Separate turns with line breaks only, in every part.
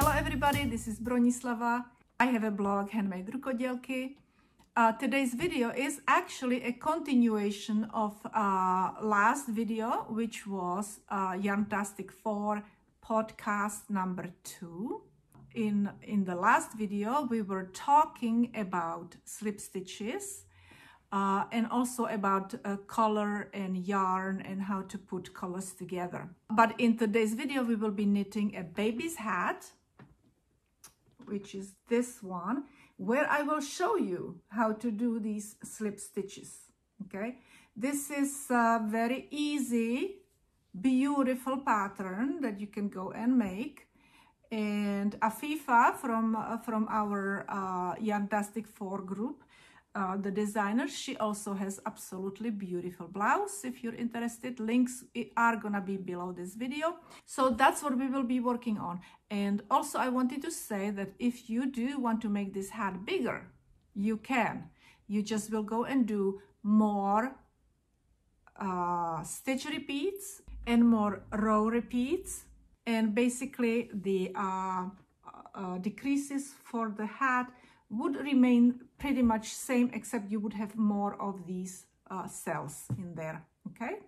Hello everybody, this is Bronislava. I have a blog, HandMadeRukodelky. Today's video is actually a continuation of last video, which was Yarntastic 4 podcast number 2. In the last video, we were talking about slip stitches and also about color and yarn and how to put colors together. But in today's video, we will be knitting a baby's hat, which is this one, where I will show you how to do these slip stitches. Okay, this is a very easy, beautiful pattern that you can go and make. And AFIFA from our Yarntastic 4 group, the designer, she also has absolutely beautiful blouse. If you're interested, links are gonna be below this video. So that's what we will be working on. And also I wanted to say that if you do want to make this hat bigger, you can. You just will go and do more stitch repeats and more row repeats. And basically the decreases for the hat would remain pretty much same, except you would have more of these cells in there. Okay,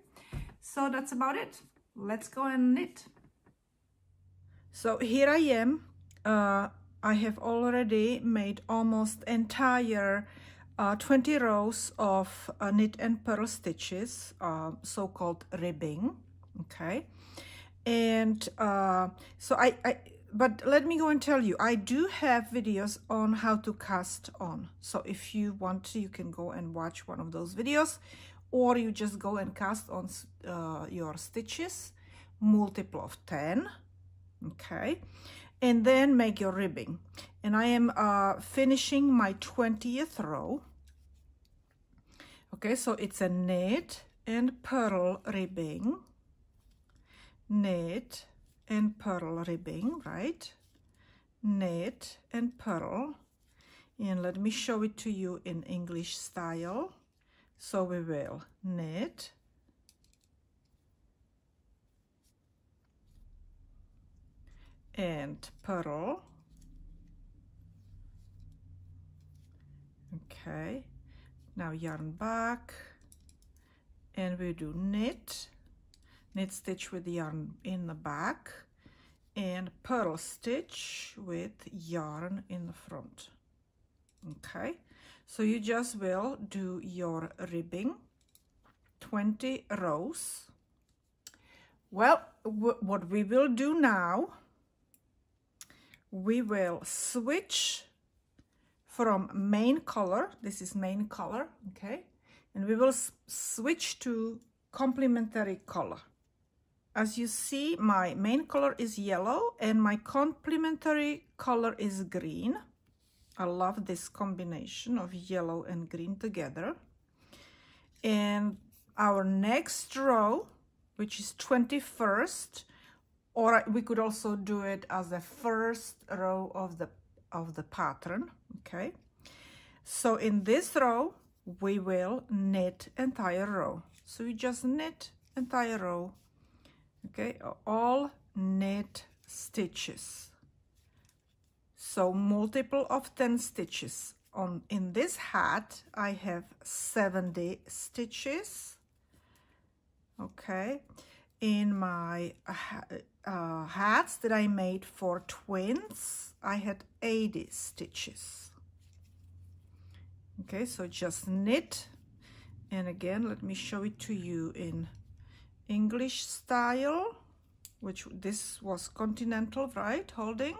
so that's about it. Let's go and knit. So here I am. I have already made almost entire 20 rows of knit and purl stitches, so-called ribbing. Okay, and so but let me go and tell you, I do have videos on how to cast on. So if you want to, you can go and watch one of those videos, or you just go and cast on your stitches, multiple of 10, okay, and then make your ribbing. And I am finishing my 20th row. Okay, so it's a knit and purl ribbing, knit and purl ribbing, right? Knit and purl. And let me show it to you in English style. So we will knit and purl. Okay, now yarn back and we do knit stitch with yarn in the back and purl stitch with yarn in the front. Okay, so you just will do your ribbing, 20 rows. Well, what we will do now, we will switch from main color, this is main color, okay, and we will switch to complementary color. As you see, my main color is yellow and my complementary color is green. I love this combination of yellow and green together. And our next row, which is 21st, or we could also do it as the first row of the pattern, okay? So in this row, we will knit entire row. So you just knit entire row. Okay, all knit stitches. So multiple of 10 stitches. In this hat, I have 70 stitches. Okay, in my hats that I made for twins, I had 80 stitches. Okay, so just knit. And again, let me show it to you in English style, which this was continental, right, holding,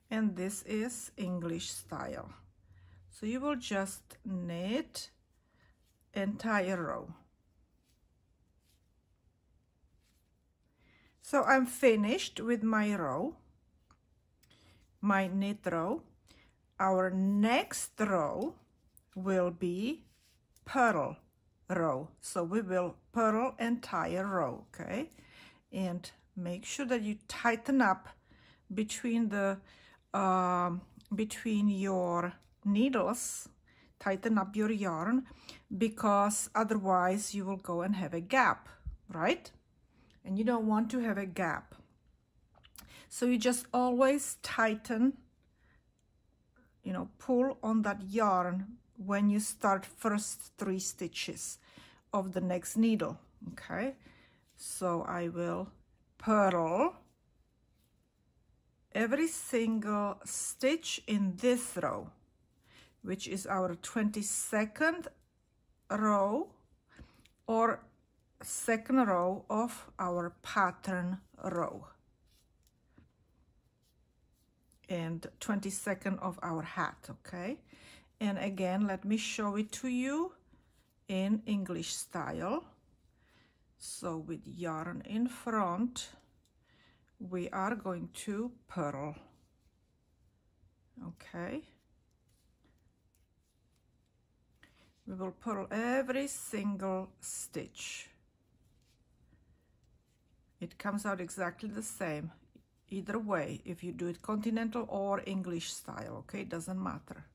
and this is English style. So you will just knit entire row. So I'm finished with my row, my knit row. Our next row will be purl row. So we will purl entire row, okay? And make sure that you tighten up between the between your needles, tighten up your yarn, because otherwise you will go and have a gap, right? And you don't want to have a gap. So you just always tighten, you know, pull on that yarn when you start first 3 stitches of the next needle. Okay, so I will purl every single stitch in this row, which is our 22nd row or second row of our pattern row and 22nd of our hat. Okay, and again, let me show it to you in English style. So with yarn in front, we are going to purl. Okay, we will purl every single stitch. It comes out exactly the same either way, if you do it continental or English style. Okay, it doesn't matter.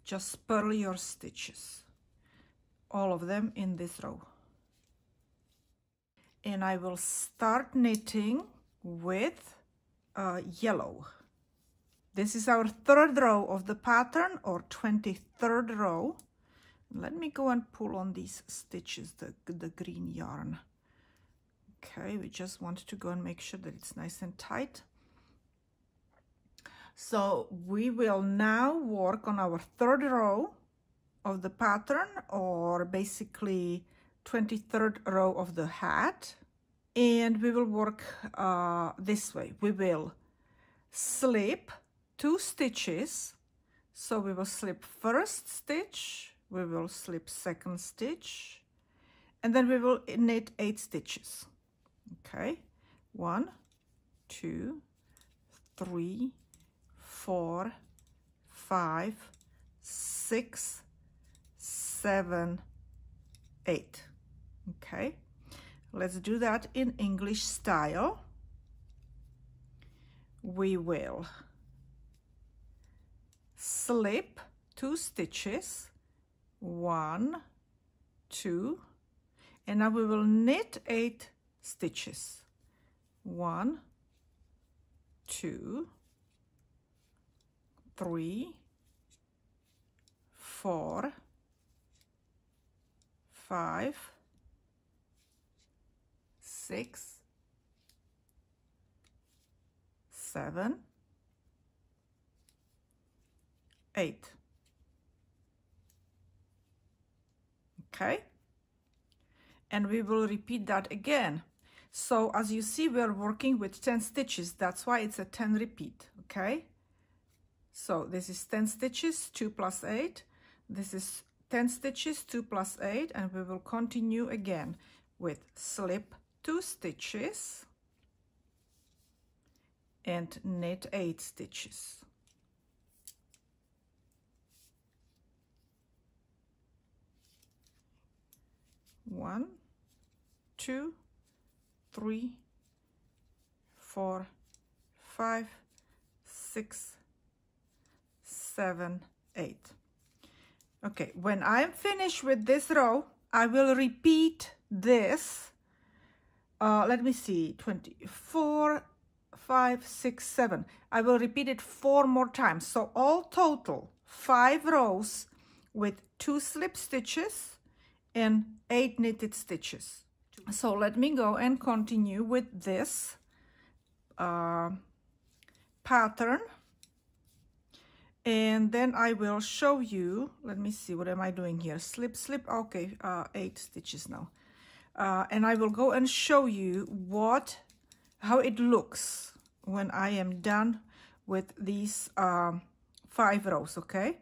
Just purl your stitches, all of them in this row. And I will start knitting with yellow. This is our 3rd row of the pattern, or 23rd row. Let me go and pull on these stitches, the green yarn. Okay, we just want to go and make sure that it's nice and tight. So we will now work on our 3rd row of the pattern, or basically 23rd row of the hat, and we will work this way. We will slip 2 stitches, so we will slip 1st stitch, we will slip 2nd stitch, and then we will knit 8 stitches. Okay, 1, 2, 3, 4, 5, 6, 7, 8. Okay, let's do that in English style. We will slip 2 stitches, 1, 2, and now we will knit 8 stitches. 1, 2, 3, 4, 5, 6, 7, 8. Okay, and we will repeat that again. So as you see, we are working with 10 stitches. That's why it's a 10 repeat. Okay, so this is 10 stitches, 2 plus 8. This is 10 stitches, 2 plus 8, and we will continue again with slip 2 stitches and knit 8 stitches. One, 2, 3, 4, 5, 6, 7, 8. Okay, when I'm finished with this row, I will repeat this. Let me see, 24, 5, 6, 7. I will repeat it 4 more times. So all total 5 rows with 2 slip stitches and 8 knitted stitches. So let me go and continue with this pattern, and then I will show you. Let me see, what am I doing here? Slip, slip. Okay, 8 stitches now, and I will go and show you how it looks when I am done with these 5 rows. Okay,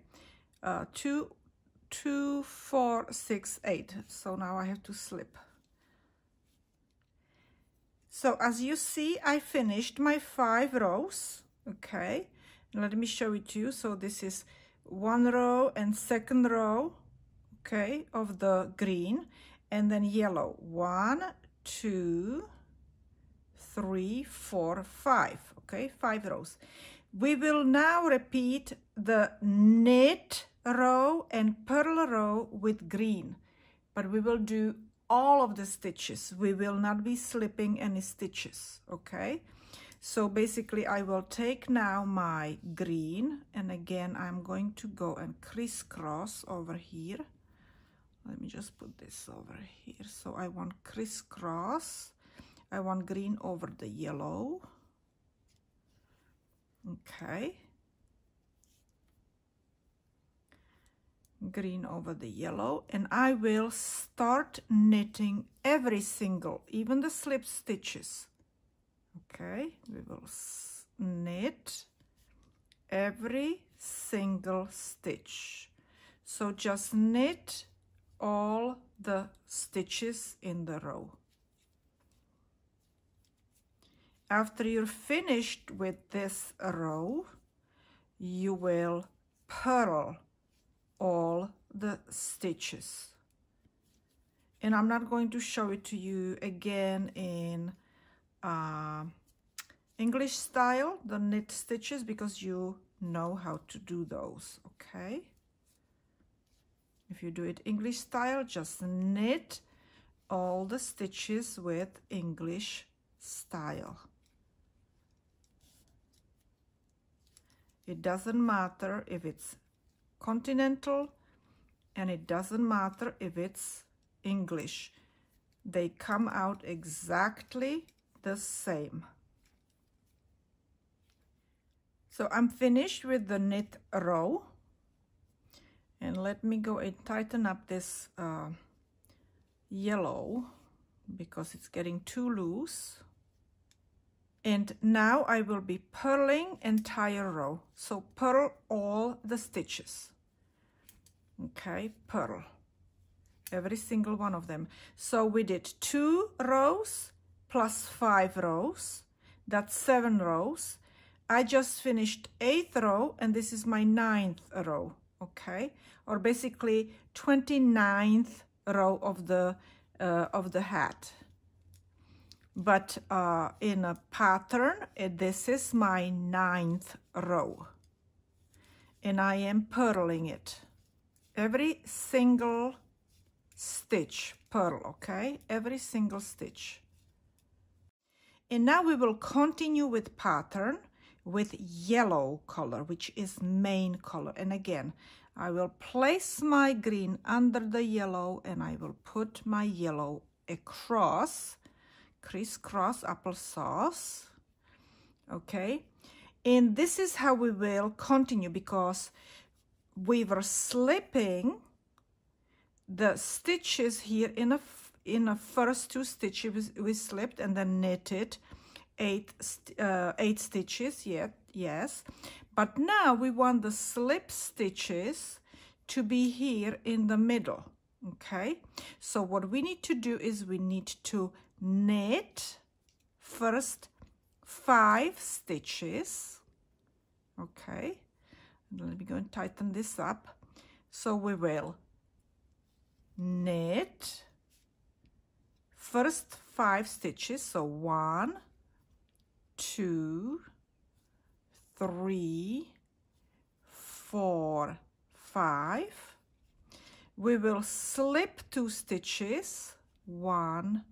2, 4, 6, 8. So now I have to slip. So as you see, I finished my 5 rows. Okay, let me show it to you. So this is 1 row and 2nd row, okay, of the green, and then yellow. 1, 2, 3, 4, 5. Okay, 5 rows. We will now repeat the knit row and purl row with green, but we will do all of the stitches. We will not be slipping any stitches. Okay, So basically I will take now my green, and again I'm going to go and crisscross over here. Let me just put this over here. So I want crisscross. I want green over the yellow. Okay. Green over the yellow, and I will start knitting every single, even the slip stitches. Okay, we will knit every single stitch. So just knit all the stitches in the row. After you're finished with this row, you will purl all the stitches. And I'm not going to show it to you again in English style, the knit stitches, because you know how to do those, okay? If you do it English style, just knit all the stitches with English style. It doesn't matter if it's continental, and it doesn't matter if it's English. They come out exactly the same. So I'm finished with the knit row, and let me go and tighten up this yellow because it's getting too loose. And now I will be purling entire row. So purl all the stitches. Okay, purl every single one of them. So we did 2 rows plus 5 rows. That's 7 rows. I just finished 8th row, and this is my 9th row. Okay, or basically 29th row of the hat. But in a pattern, this is my 9th row, and I am purling it. Every single stitch, purl, okay? Every single stitch. And now we will continue with pattern with yellow color, which is main color. And again, I will place my green under the yellow, and I will put my yellow across, crisscross applesauce. Okay, and this is how we will continue, because we were slipping the stitches here in a first 2 stitches we slipped, and then knitted 8 stitches yet. Yes, but now we want the slip stitches to be here in the middle. Okay, so what we need to do is we need to knit first 5 stitches. Okay, let me go and tighten this up. So we will knit first 5 stitches. So 1, 2, 3, 4, 5. We will slip 2 stitches, 1,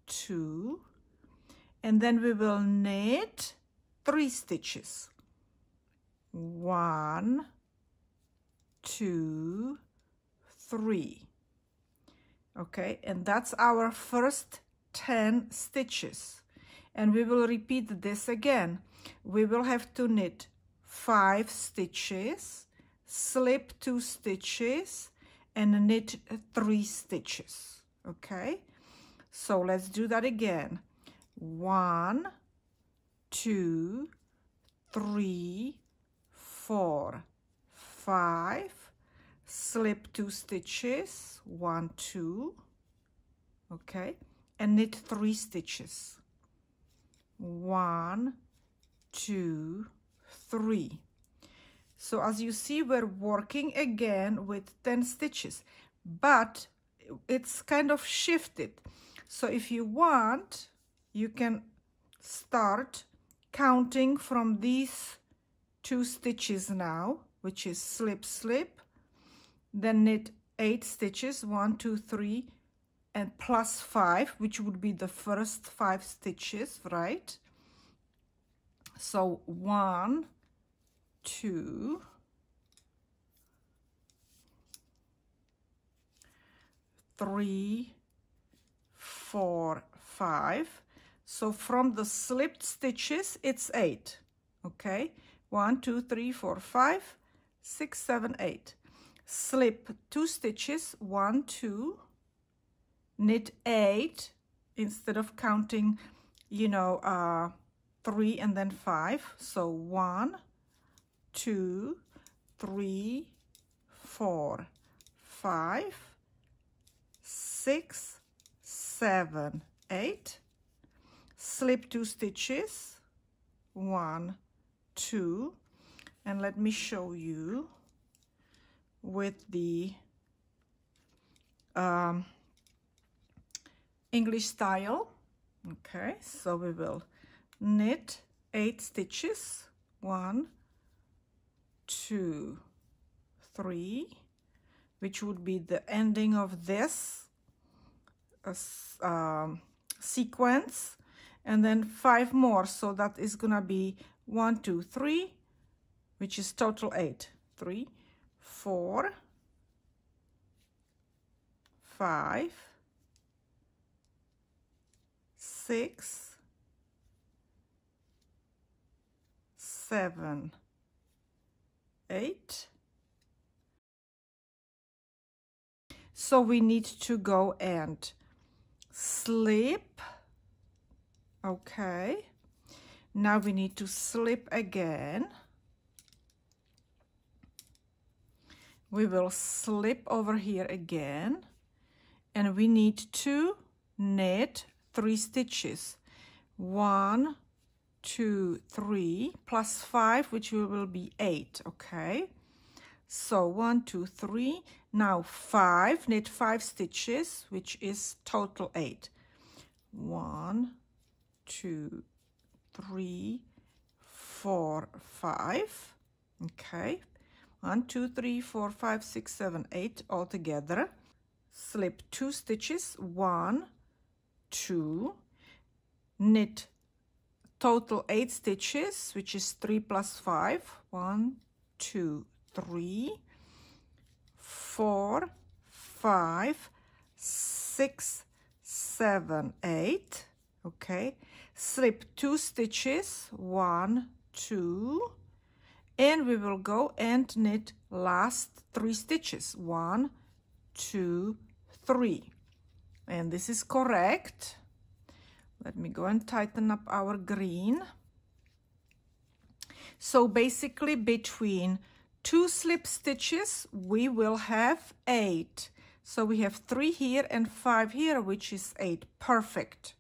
2, and then we will knit 3 stitches, 1, 2, 3. Okay, and that's our first 10 stitches, and we will repeat this again. We will have to knit 5 stitches, slip 2 stitches, and knit 3 stitches. Okay, so let's do that again. 1, 2, 3, 4, 5, slip 2 stitches, 1, 2, okay, and knit 3 stitches, 1, 2, 3. So as you see, we're working again with 10 stitches, but it's kind of shifted. So if you want, you can start counting from these 2 stitches now, which is slip, slip, then knit 8 stitches, 1, 2, 3, and plus 5, which would be the first 5 stitches, right? So 1, 2, 3, 4, 5. So from the slipped stitches, it's 8. Okay, 1, 2, 3, 4, 5, 6, 7, 8. Slip 2 stitches, 1, 2, knit 8 instead of counting, you know, 3 and then 5. So 1, 2, 3, 4, 5, 6, 7, 8. Slip 2 stitches, 1, 2, and let me show you with the English style. Okay, so we will knit 8 stitches, 1, 2, 3, which would be the ending of this sequence, and then 5 more, so that is gonna be 1, 2, 3, which is total 8. 3, 4, 5, 6, 7, 8. So we need to go and slip. Okay, now we need to slip again. We will slip over here again, and we need to knit 3 stitches. 1, 2, 3 plus 5, which will be 8. Okay, so 1, 2, 3. Now 5, knit 5 stitches, which is total 8. 1, 2, 3, 4, 5. Okay, 1, 2, 3, 4, 5, 6, 7, 8 all together. Slip 2 stitches, 1, 2, knit total 8 stitches, which is 3 plus 5. 1, 2, 3, 4, 5, 6, 7, 8. Okay, slip 2 stitches, 1, 2, and we will go and knit last 3 stitches, 1, 2, 3, and this is correct. Let me go and tighten up our green. So basically between 2 slip stitches we will have 8. So we have 3 here and 5 here, which is 8. Perfect.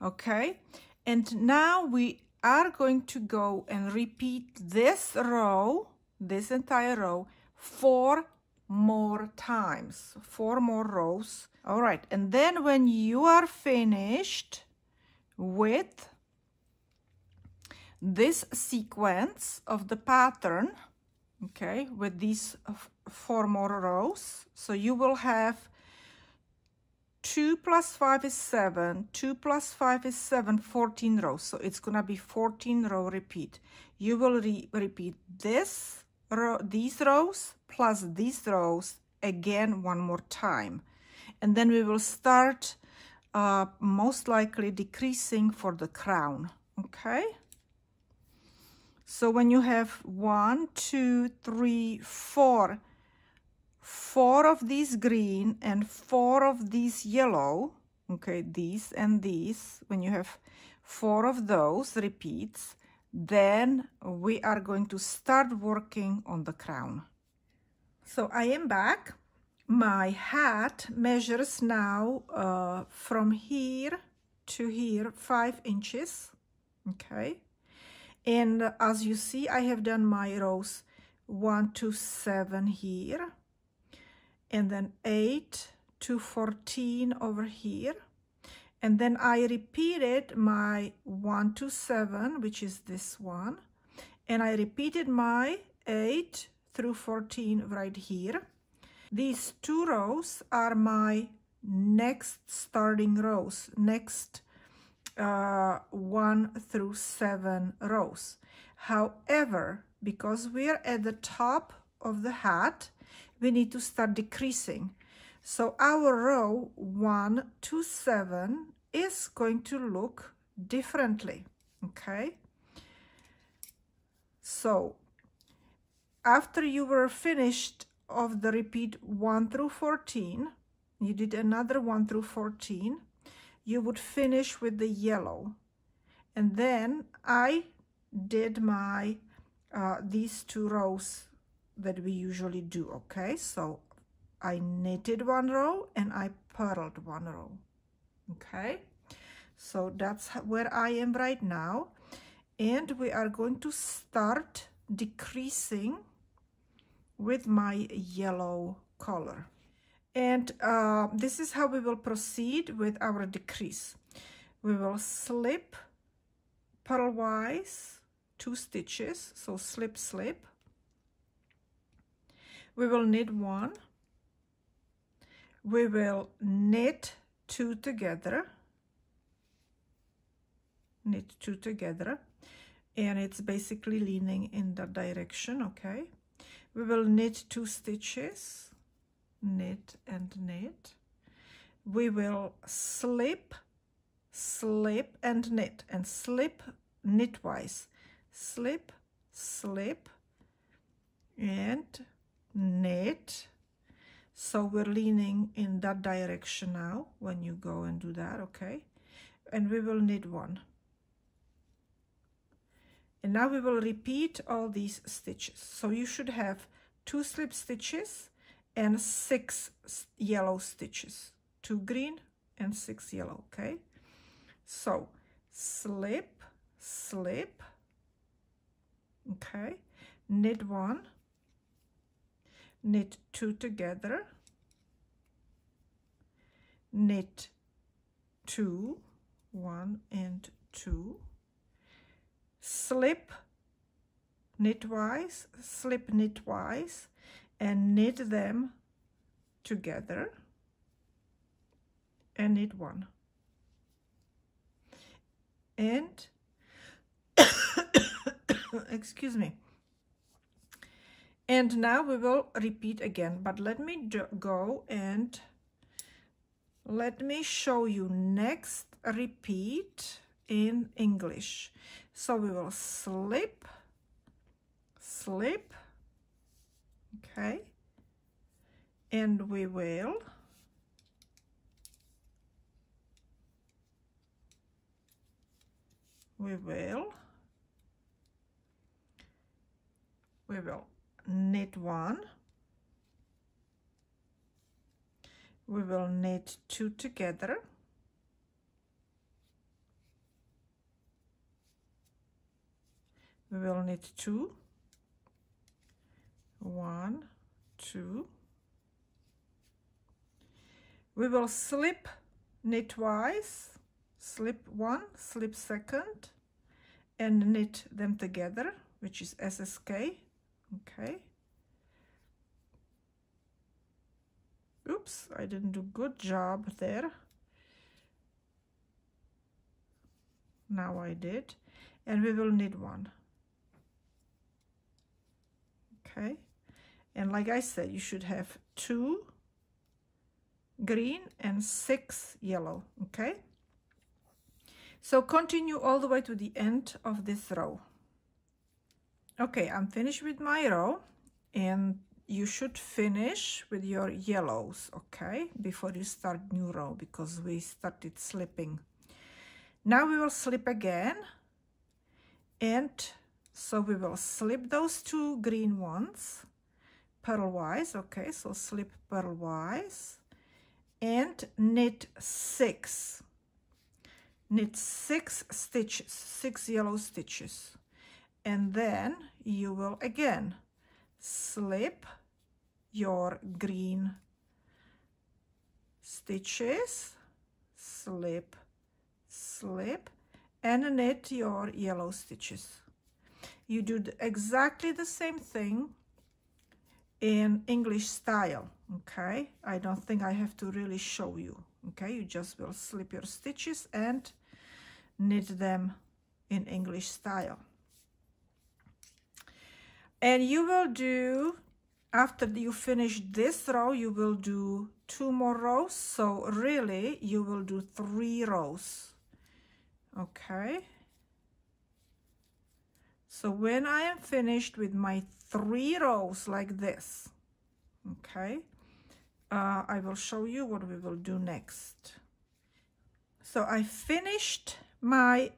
Okay, and now we are going to go and repeat this row, this entire row, 4 more times, 4 more rows. All right, and then when you are finished with this sequence of the pattern, okay, with these 4 more rows, so you will have 2 plus 5 is 7, 2 plus 5 is 7, 14 rows. So it's gonna be 14 row repeat. You will repeat this row, these rows plus these rows again 1 more time, and then we will start most likely decreasing for the crown. Okay, so when you have 1, 2, 3, 4 of these green and 4 of these yellow, okay, these and these, when you have 4 of those repeats, then we are going to start working on the crown. So I am back. My hat measures now from here to here 5 inches. Okay, and as you see, I have done my rows 1 to 7 here, and then 8 to 14 over here, and then I repeated my 1 to 7, which is this one, and I repeated my 8 through 14 right here. These 2 rows are my next starting rows, next 1 through 7 rows. However, because we are at the top of the hat, we need to start decreasing. So our row 1 to 7 is going to look differently, okay? So after you were finished of the repeat 1 through 14, you did another 1 through 14, you would finish with the yellow. And then I did my these 2 rows that we usually do, okay? So I knitted 1 row and I purled 1 row, okay? So that's where I am right now. And we are going to start decreasing with my yellow color. And this is how we will proceed with our decrease. We will slip purlwise 2 stitches, so slip, slip. We will knit 1. We will knit 2 together, knit 2 together, and it's basically leaning in that direction, okay? We will knit 2 stitches, knit and knit. We will slip, slip and knit, and slip knitwise, slip, slip and knit. So we're leaning in that direction now when you go and do that, okay? And we will knit 1. And now we will repeat all these stitches. So you should have 2 slip stitches and 6 yellow stitches, 2 green and 6 yellow, okay? So slip, slip, okay? Knit 1, knit 2 together, knit 2, 1 and 2, slip knitwise, slip knitwise, and knit them together, and knit 1. And excuse me. And now we will repeat again, but let me go and let me show you next repeat in English. So we will slip, slip, okay, and we will knit 1, we will knit 2 together, we will knit 2, 1, 2, we will slip knitwise, slip 1, slip 2nd, and knit them together, which is SSK, okay. Oops, I didn't do good job there. Now I did. And we will knit 1. Okay. And like I said, you should have 2 green and 6 yellow, okay? So continue all the way to the end of this row. Okay, I'm finished with my row, and you should finish with your yellows, okay, before you start new row, because we started slipping. Now we will slip again, and so we will slip those 2 green ones purlwise, okay, so slip purlwise and knit 6. Knit 6 stitches, 6 yellow stitches, and then you will again slip your green stitches, slip, slip, and knit your yellow stitches. You do exactly the same thing in English style, okay? I don't think I have to really show you, okay? You just will slip your stitches and knit them in English style. And you will do, after you finish this row, you will do 2 more rows. So really you will do 3 rows. Okay. So when I am finished with my 3 rows like this, okay, I will show you what we will do next. So I finished my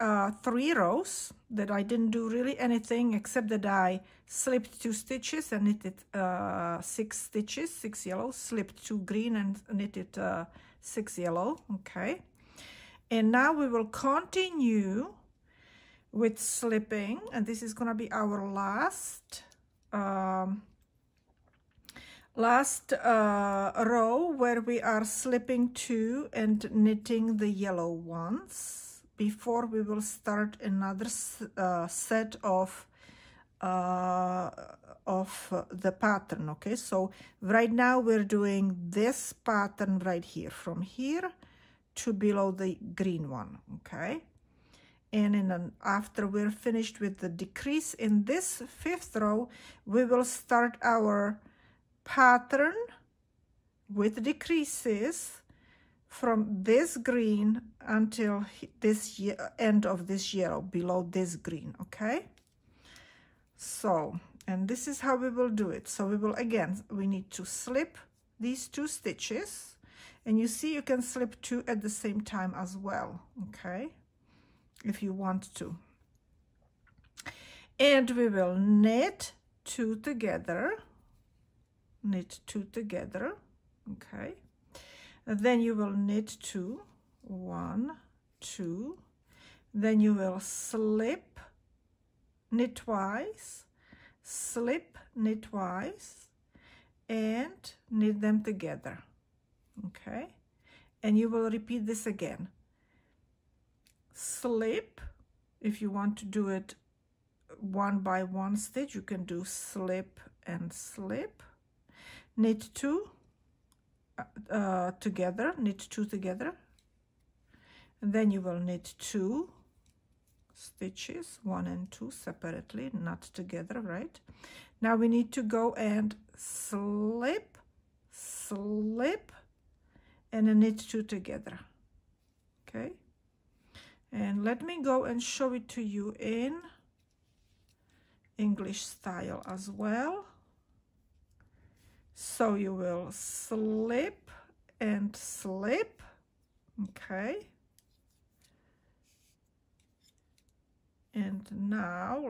3 rows that I didn't do really anything except that I slipped 2 stitches and knitted 6 stitches, 6 yellow, slipped 2 green and knitted 6 yellow. Okay, and now we will continue with slipping, and this is going to be our last row where we are slipping 2 and knitting the yellow ones before we will start another set of the pattern. Okay, so right now we're doing this pattern right here, from here to below the green one. Okay, and after we're finished with the decrease in this 5th row, we will start our pattern with decreases from this green until this end of this yellow, below this green. Okay, so, and this is how we will do it. So we will, again, we need to slip these 2 stitches, and you see you can slip 2 at the same time as well, okay, if you want to. And we will knit 2 together, knit 2 together, okay, and then you will knit 2, 1, 2, then you will slip, knit twice, slip, knit twice, and knit them together. Okay, and you will repeat this again. Slip, if you want to do it 1 by 1 stitch, you can do slip and slip, knit 2 together, knit 2 together, and then you will knit 2 stitches, 1 and 2 separately, not together, right? Now we need to go and slip, slip, and knit 2 together. Okay, and let me go and show it to you in English style as well. So you will slip and slip, okay, and now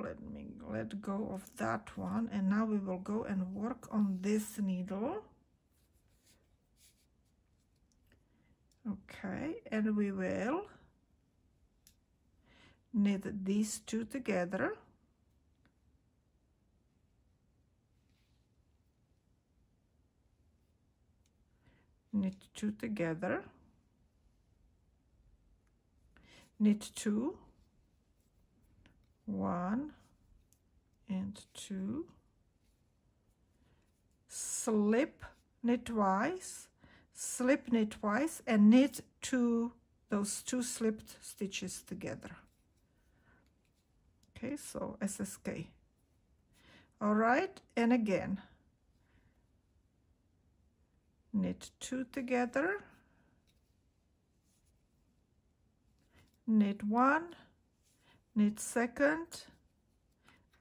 let go of that one, and now we will go and work on this needle. Okay, and we will knit these 2 together, knit 2 together, knit 2, 1 and 2, slip, knit twice, slip, knit twice, and knit those 2 slipped stitches together. Okay, so SSK. All right, and again, knit 2 together, knit 1, knit 2nd,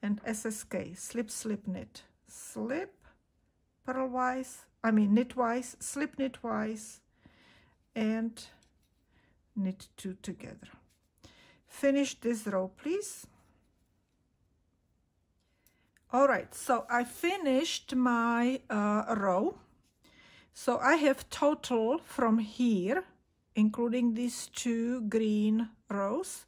and SSK, slip, slip, knit, slip, purlwise, knit twice, slip, knit twice, and knit 2 together. Finish this row, please. All right, so I finished my row. So I have total from here, including these 2 green rows,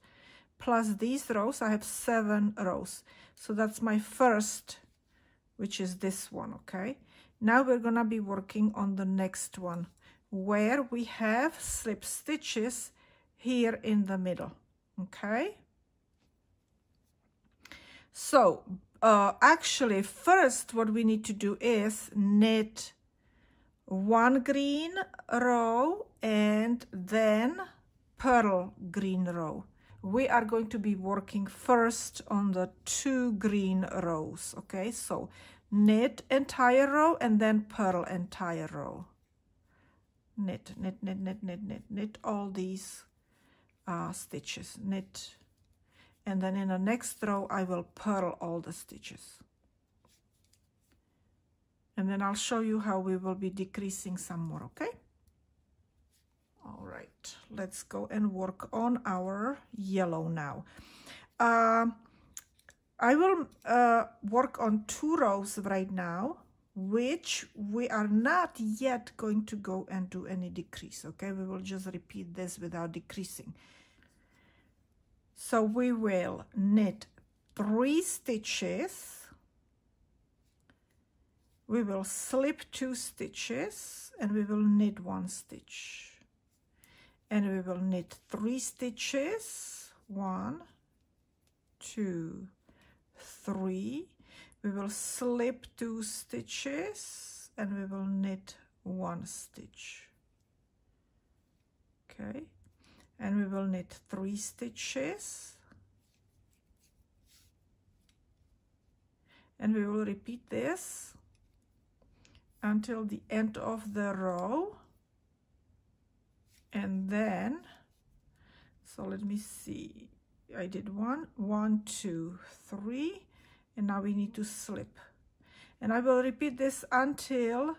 plus these rows, I have 7 rows. So that's my first, which is this one, okay? Now we're gonna be working on the next one, where we have slip stitches here in the middle, okay? So actually, first what we need to do is knit 1 green row and then purl green row. we are going to be working first on the 2 green rows. Okay, so knit entire row and then purl entire row. Knit, knit, knit, knit, knit, knit, knit all these stitches, knit, and then in the next row I will purl all the stitches. And then I'll show you how we will be decreasing some more, okay? All right, let's go and work on our yellow now. I will work on 2 rows right now, which we are not yet going to go and do any decrease, okay? We will just repeat this without decreasing. So we will knit 3 stitches. We will slip 2 stitches and we will knit 1 stitch. And we will knit 3 stitches, 1, 2, 3. We will slip 2 stitches and we will knit 1 stitch. Okay, and we will knit 3 stitches and we will repeat this until the end of the row. And then, so let me see, I did 1, 2, 3, and now we need to slip. And I will repeat this until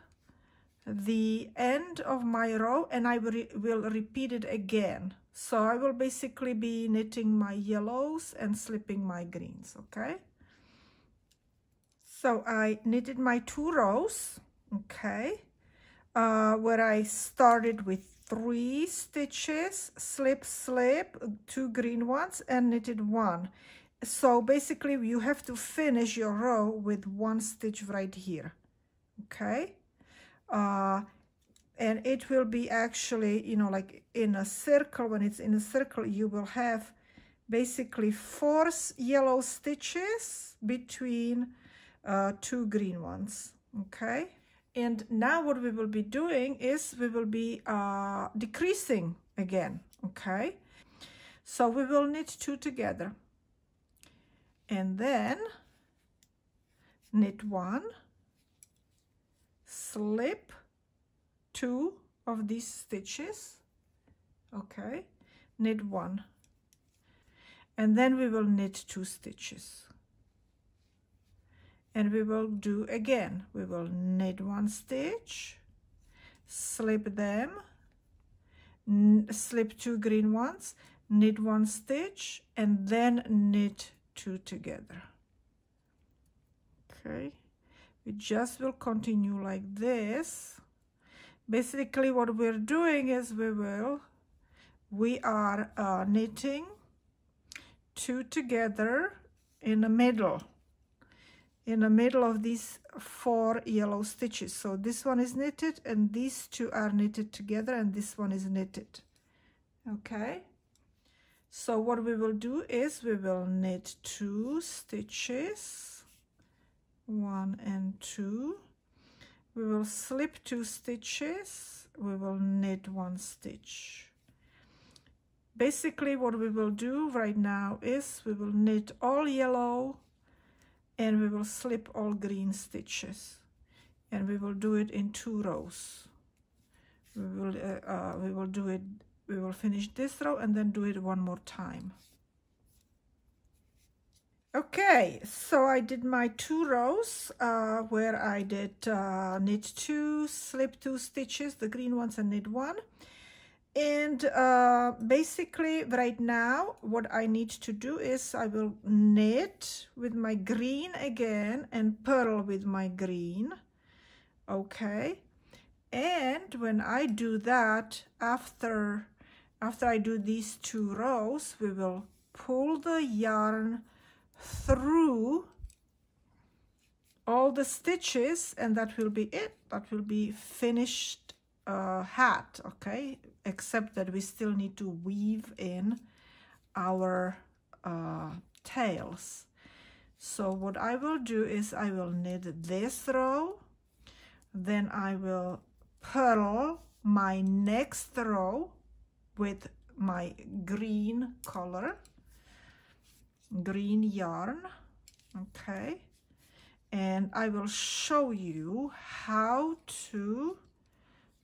the end of my row, and I will repeat it again. So I will basically be knitting my yellows and slipping my greens, okay? So I knitted my 2 rows, okay, where I started with 3 stitches, slip, slip, 2 green ones, and knitted 1. So basically you have to finish your row with 1 stitch right here, okay? And it will be actually, you know, like in a circle. When it's in a circle, you will have basically 4 yellow stitches between 2 green ones, okay? And now what we will be doing is we will be decreasing again, okay? So we will knit 2 together and then knit 1, slip 2 of these stitches, okay, knit 1, and then we will knit 2 stitches. And we will do again, we will knit 1 stitch, slip them, slip 2 green ones, knit 1 stitch, and then knit 2 together. Okay, we just will continue like this. Basically what we're doing is we are knitting 2 together in the middle of these 4 yellow stitches. So this one is knitted and these 2 are knitted together and this one is knitted, okay? So what we will do is we will knit 2 stitches, 1 and 2, we will slip 2 stitches, we will knit 1 stitch. Basically what we will do right now is we will knit all yellow and we will slip all green stitches, and we will do it in 2 rows. We will finish this row and then do it 1 more time. Okay, so I did my 2 rows where I did knit 2, slip 2 stitches, the green ones, and knit 1. And basically right now what I need to do is I will knit with my green again and purl with my green, okay? And when I do that, after I do these 2 rows, we will pull the yarn through all the stitches, and that will be it. That will be finished hat, okay? Except that we still need to weave in our tails. So what I will do is I will knit this row, then I will purl my next row with my green color, green yarn. Okay, and I will show you how to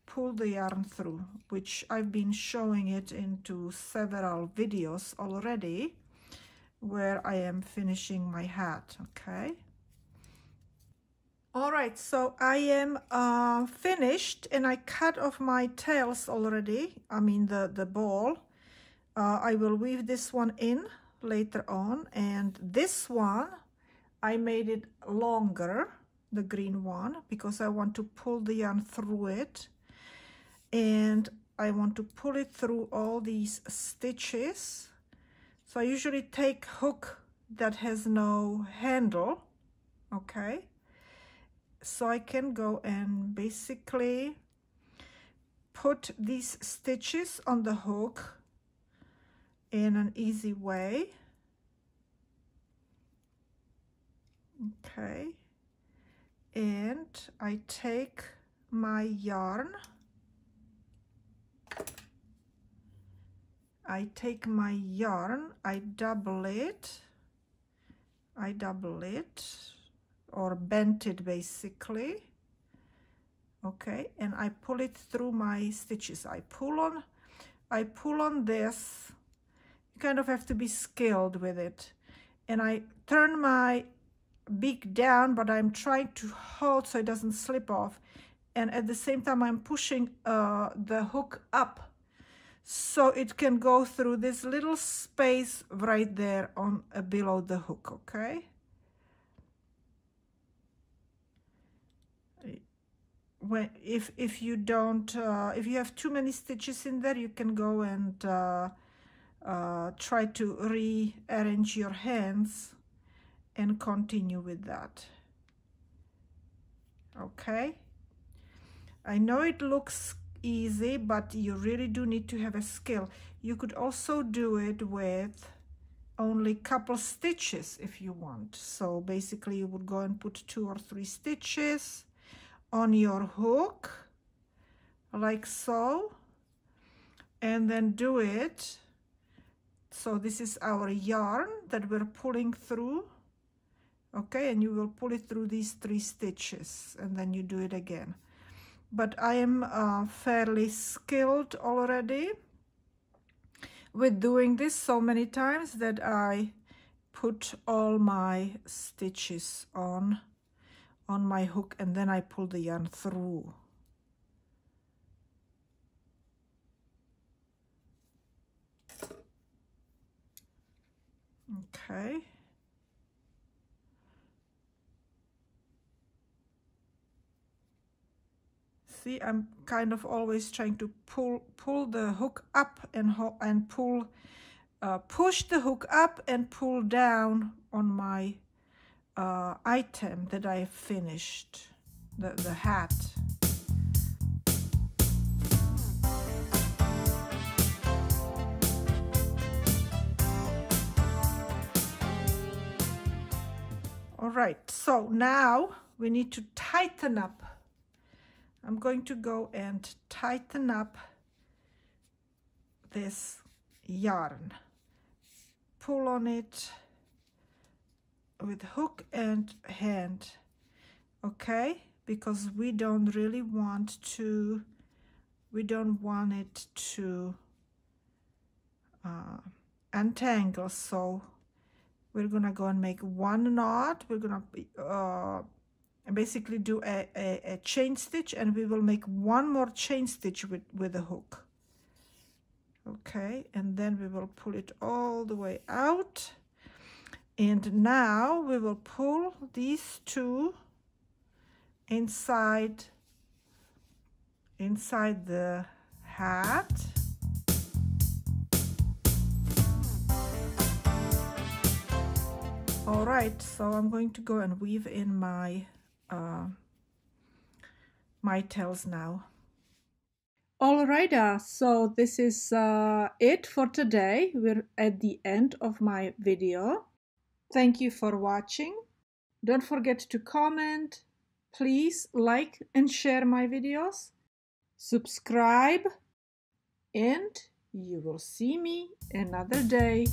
pull the yarn through, which I've been showing it into several videos already where I am finishing my hat. Okay, all right, so I am finished, and I cut off my tails already, I mean the ball. I will weave this one in later on, and this one I made it longer, the green one, because I want to pull the yarn through it, and I want to pull it through all these stitches. So I usually take hook that has no handle, okay, so I can go and basically put these stitches on the hook in an easy way. Okay, and I take my yarn, I double it, or bend it basically. Okay, and I pull it through my stitches. I pull on this. You kind of have to be skilled with it, and I turn my beak down, but I'm trying to hold so it doesn't slip off, and at the same time I'm pushing the hook up so it can go through this little space right there on below the hook. Okay, if you don't if you have too many stitches in there, you can go and try to rearrange your hands and continue with that. Okay, I know it looks easy, but you really do need to have a skill. You could also do it with only couple stitches if you want. So basically you would go and put 2 or 3 stitches on your hook like so, and then do it. So this is our yarn that we're pulling through. Okay, and you will pull it through these 3 stitches, and then you do it again. But I am fairly skilled already with doing this so many times that I put all my stitches on my hook, and then I pull the yarn through. Okay. See, I'm kind of always trying to pull the hook up and pull, push the hook up and pull down on my item that I finished, the hat. All right, so now we need to tighten up. I'm going to go and tighten up this yarn. Pull on it with hook and hand, okay? Because we don't really want to, we don't want it to untangle. So we're gonna go and make 1 knot. We're gonna basically do a chain stitch, and we will make 1 more chain stitch with the hook. Okay, and then we will pull it all the way out, and now we will pull these 2 inside the hat. All right, so I'm going to go and weave in my my tails now. All right, so this is it for today. We're at the end of my video. Thank you for watching. Don't forget to comment. Please like and share my videos. Subscribe, and you will see me another day.